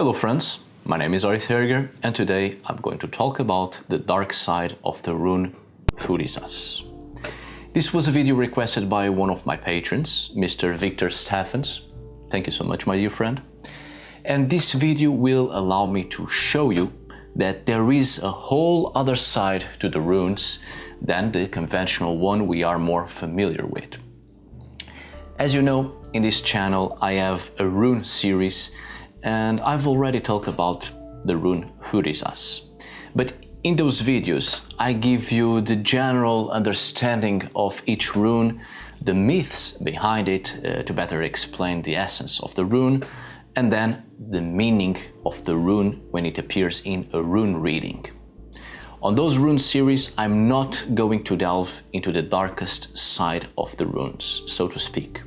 Hello friends, my name is Thurisaz and today I'm going to talk about the dark side of the rune Thurisaz. This was a video requested by one of my patrons, Mr. Victor Stephens. Thank you so much, my dear friend. And this video will allow me to show you that there is a whole other side to the runes than the conventional one we are more familiar with. As you know, in this channel I have a rune series and I've already talked about the rune Thurisaz. But in those videos I give you the general understanding of each rune, the myths behind it to better explain the essence of the rune, and then the meaning of the rune when it appears in a rune reading. On those rune series I'm not going to delve into the darkest side of the runes, so to speak.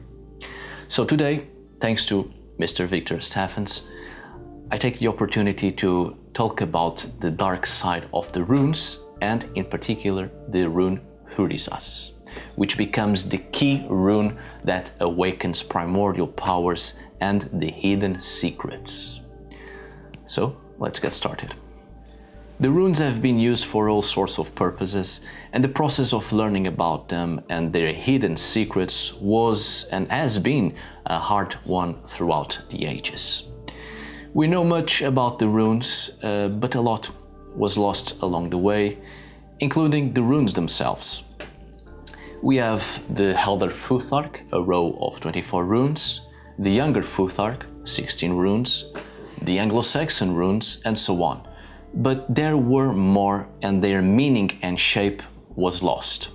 So today, thanks to Mr. Victor Stephens, I take the opportunity to talk about the dark side of the runes and in particular the rune Thurisaz, which becomes the key rune that awakens primordial powers and the hidden secrets. So let's get started. The runes have been used for all sorts of purposes, and the process of learning about them and their hidden secrets was and has been a hard one throughout the ages. We know much about the runes, but a lot was lost along the way, including the runes themselves. We have the Elder Futhark, a row of 24 runes, the Younger Futhark, 16 runes, the Anglo-Saxon runes, and so on. But there were more, and their meaning and shape was lost.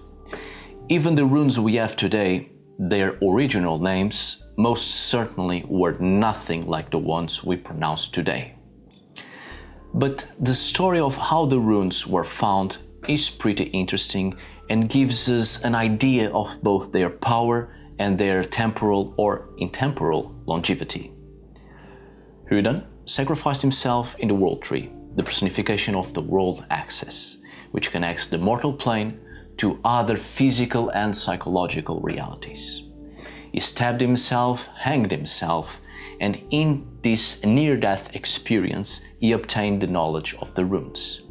Even the runes we have today, their original names, most certainly were nothing like the ones we pronounce today. But the story of how the runes were found is pretty interesting and gives us an idea of both their power and their temporal or intemporal longevity. Rune sacrificed himself in the World Tree, the personification of the world axis, which connects the mortal plane to other physical and psychological realities. He stabbed himself, hanged himself, and in this near-death experience he obtained the knowledge of the runes.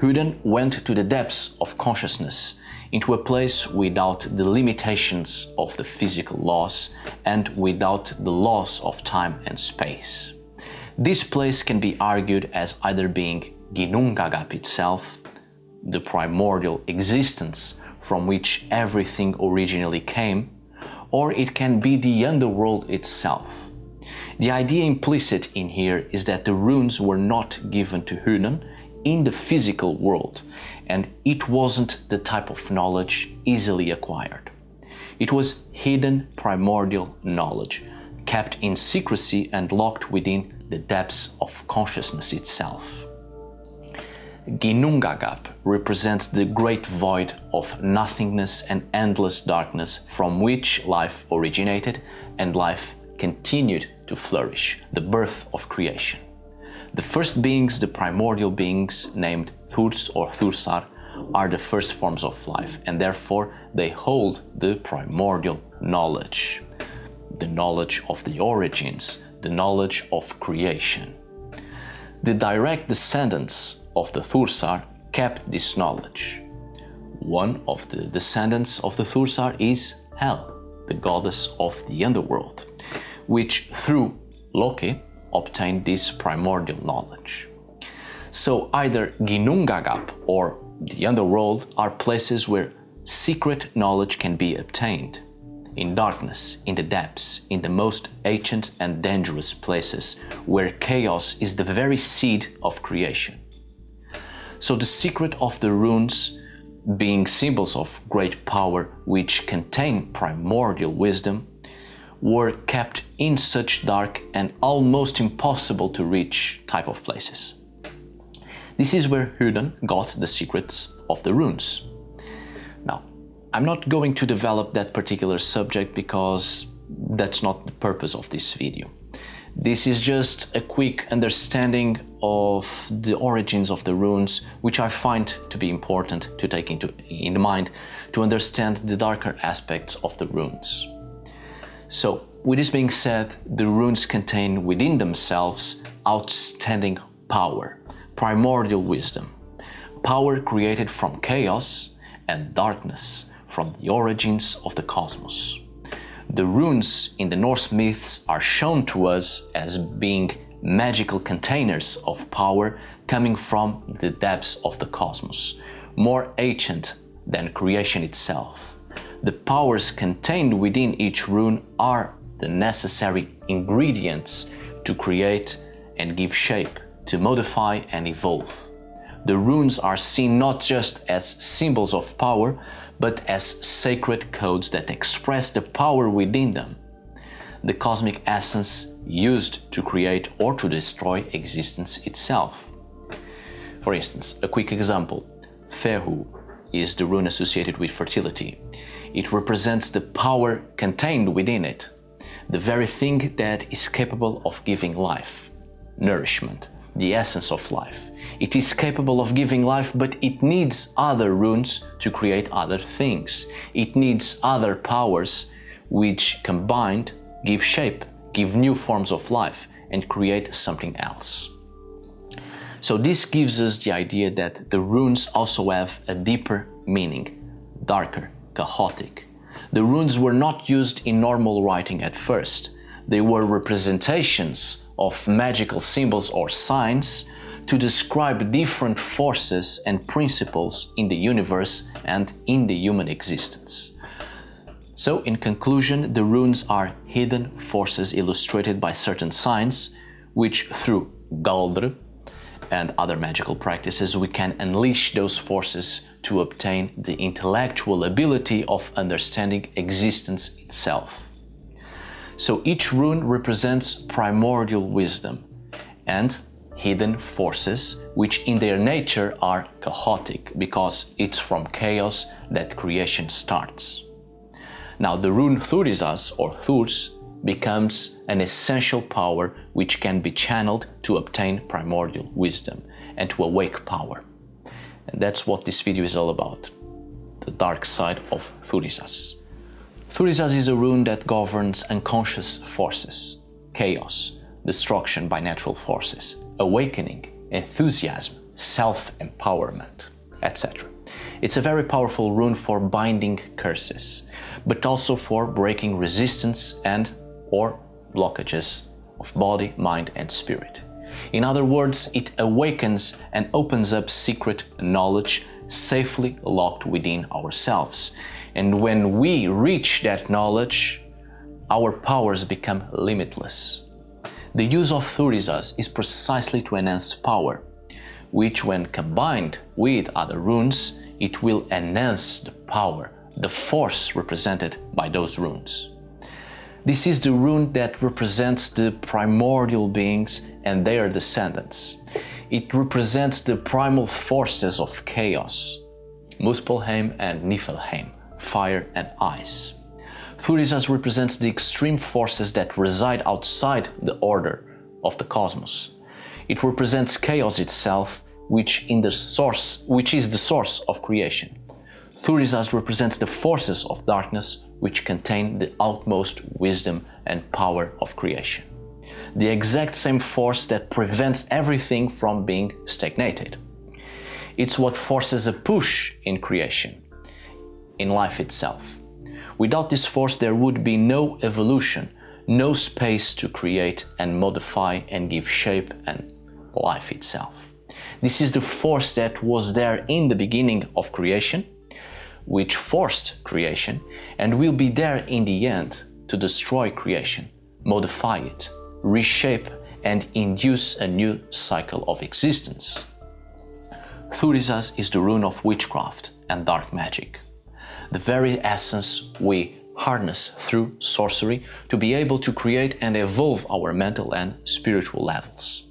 Rune went to the depths of consciousness, into a place without the limitations of the physical laws and without the laws of time and space. This place can be argued as either being Ginnungagap itself, the primordial existence from which everything originally came, or it can be the underworld itself. The idea implicit in here is that the runes were not given to Rune in the physical world, and it wasn't the type of knowledge easily acquired. It was hidden primordial knowledge, kept in secrecy and locked within the depths of consciousness itself. Ginnungagap represents the great void of nothingness and endless darkness from which life originated and life continued to flourish, the birth of creation. The first beings, the primordial beings named Thurs or Thursar, are the first forms of life, and therefore they hold the primordial knowledge, the knowledge of the origins, the knowledge of creation. The direct descendants of the Thursar kept this knowledge. One of the descendants of the Thursar is Hel, the goddess of the underworld, which through Loki obtained this primordial knowledge. So either Ginnungagap or the underworld are places where secret knowledge can be obtained. In darkness, in the depths, in the most ancient and dangerous places, where chaos is the very seed of creation. So the secret of the runes, being symbols of great power which contain primordial wisdom, were kept in such dark and almost impossible to reach type of places. This is where Rune got the secrets of the runes. Now, I'm not going to develop that particular subject because that's not the purpose of this video. This is just a quick understanding of the origins of the runes, which I find to be important to take in mind to understand the darker aspects of the runes. So, with this being said, the runes contain within themselves outstanding power, primordial wisdom, power created from chaos and darkness from the origins of the cosmos. The runes in the Norse myths are shown to us as being magical containers of power coming from the depths of the cosmos, more ancient than creation itself. The powers contained within each rune are the necessary ingredients to create and give shape, to modify and evolve. The runes are seen not just as symbols of power, but as sacred codes that express the power within them, the cosmic essence used to create or to destroy existence itself. For instance, a quick example: Fehu is the rune associated with fertility. It represents the power contained within it, the very thing that is capable of giving life, nourishment, the essence of life. It is capable of giving life, but it needs other runes to create other things. It needs other powers which combined give shape, give new forms of life, and create something else. So this gives us the idea that the runes also have a deeper meaning, darker, chaotic. The runes were not used in normal writing at first. They were representations of magical symbols or signs to describe different forces and principles in the universe and in the human existence. So, in conclusion, the runes are hidden forces illustrated by certain signs, which through Galdr and other magical practices we can unleash those forces to obtain the intellectual ability of understanding existence itself. So each rune represents primordial wisdom and hidden forces, which in their nature are chaotic, because it's from chaos that creation starts. Now the rune Thurisaz, or Thurs, becomes an essential power which can be channeled to obtain primordial wisdom and to awake power. And that's what this video is all about, the dark side of Thurisaz. Thurisaz is a rune that governs unconscious forces, chaos, destruction by natural forces, awakening, enthusiasm, self-empowerment, etc. It's a very powerful rune for binding curses, but also for breaking resistance and/or blockages of body, mind, and spirit. In other words, it awakens and opens up secret knowledge safely locked within ourselves. And when we reach that knowledge, our powers become limitless. The use of Thurisaz is precisely to enhance power, which when combined with other runes, it will enhance the power, the force represented by those runes. This is the rune that represents the primordial beings and their descendants. It represents the primal forces of chaos, Muspelheim and Niflheim, fire and ice. Thurisaz represents the extreme forces that reside outside the order of the cosmos. It represents chaos itself, which is the source of creation. Thurisaz represents the forces of darkness, which contain the utmost wisdom and power of creation. The exact same force that prevents everything from being stagnated. It's what forces a push in creation, in life itself. Without this force, there would be no evolution, no space to create and modify and give shape and life itself. This is the force that was there in the beginning of creation, which forced creation, and will be there in the end to destroy creation, modify it, reshape and induce a new cycle of existence. Thurisaz is the rune of witchcraft and dark magic, the very essence we harness through sorcery to be able to create and evolve our mental and spiritual levels.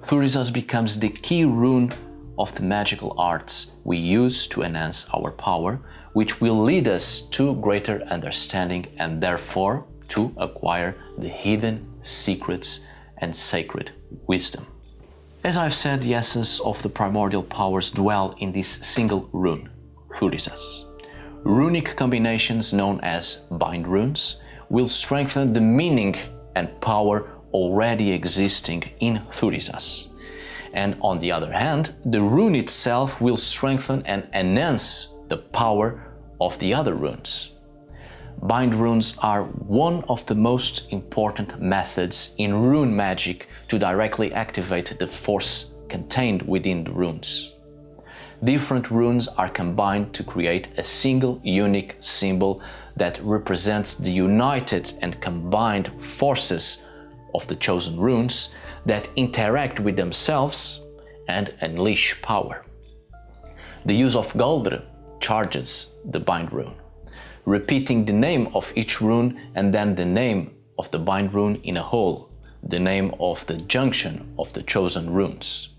Thurisaz becomes the key rune of the magical arts we use to enhance our power, which will lead us to greater understanding and therefore to acquire the hidden secrets and sacred wisdom. As I've said, the essence of the primordial powers dwell in this single rune, Thurisaz. Runic combinations known as bind runes will strengthen the meaning and power already existing in Thurisaz. And on the other hand, the rune itself will strengthen and enhance the power of the other runes. Bind runes are one of the most important methods in rune magic to directly activate the force contained within the runes. Different runes are combined to create a single unique symbol that represents the united and combined forces of the chosen runes that interact with themselves and unleash power. The use of Galdr charges the bind rune, repeating the name of each rune and then the name of the bind rune in a whole, the name of the junction of the chosen runes.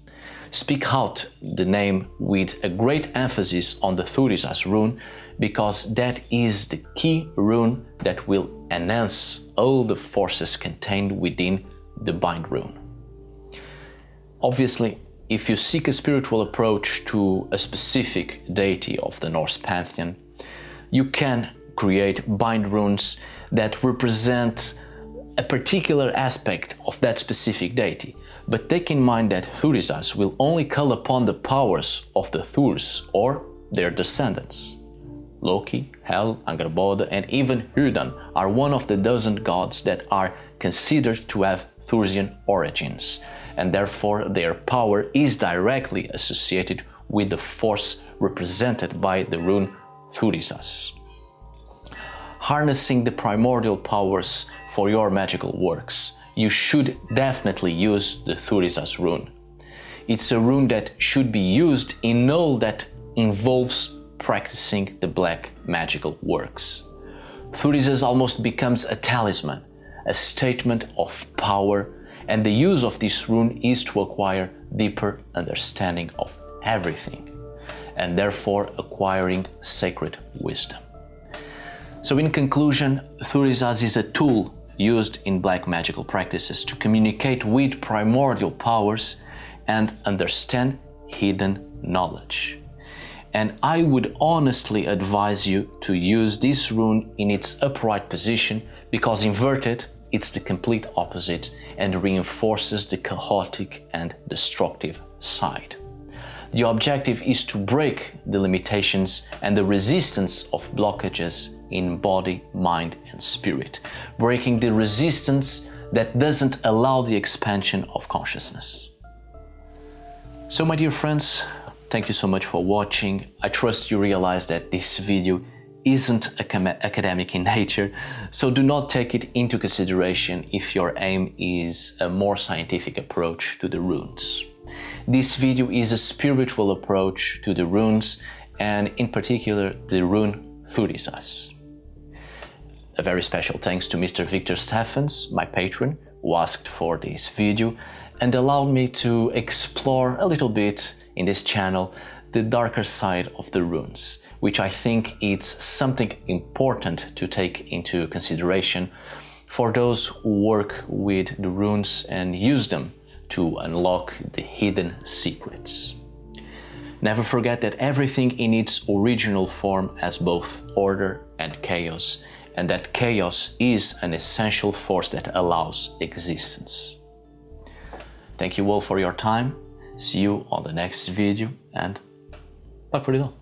Speak out the name with a great emphasis on the Thurisaz rune, because that is the key rune that will enhance all the forces contained within the bind rune. Obviously, if you seek a spiritual approach to a specific deity of the Norse pantheon, you can create bind runes that represent a particular aspect of that specific deity. But take in mind that Thurisaz will only call upon the powers of the Thurs or their descendants. Loki, Hel, Angrboda and even Hyrdan are one of the dozen gods that are considered to have Thursian origins, and therefore their power is directly associated with the force represented by the rune Thurisaz. Harnessing the primordial powers for your magical works, you should definitely use the Thurisaz rune. It's a rune that should be used in all that involves practicing the black magical works. Thurisaz almost becomes a talisman, a statement of power, and the use of this rune is to acquire deeper understanding of everything, and therefore acquiring sacred wisdom. So in conclusion, Thurisaz is a tool used in black magical practices to communicate with primordial powers and understand hidden knowledge. And I would honestly advise you to use this rune in its upright position, because inverted, it's the complete opposite and reinforces the chaotic and destructive side. The objective is to break the limitations and the resistance of blockages in body, mind and spirit, breaking the resistance that doesn't allow the expansion of consciousness. So my dear friends, thank you so much for watching. I trust you realize that this video isn't academic in nature, so do not take it into consideration if your aim is a more scientific approach to the runes. This video is a spiritual approach to the runes, and in particular the rune Thurisaz. A very special thanks to Mr. Victor Stephens, my patron, who asked for this video and allowed me to explore a little bit in this channel the darker side of the runes, which I think it's something important to take into consideration for those who work with the runes and use them to unlock the hidden secrets. Never forget that everything in its original form has both order and chaos, and that chaos is an essential force that allows existence. Thank you all for your time. See you on the next video, and bye for now.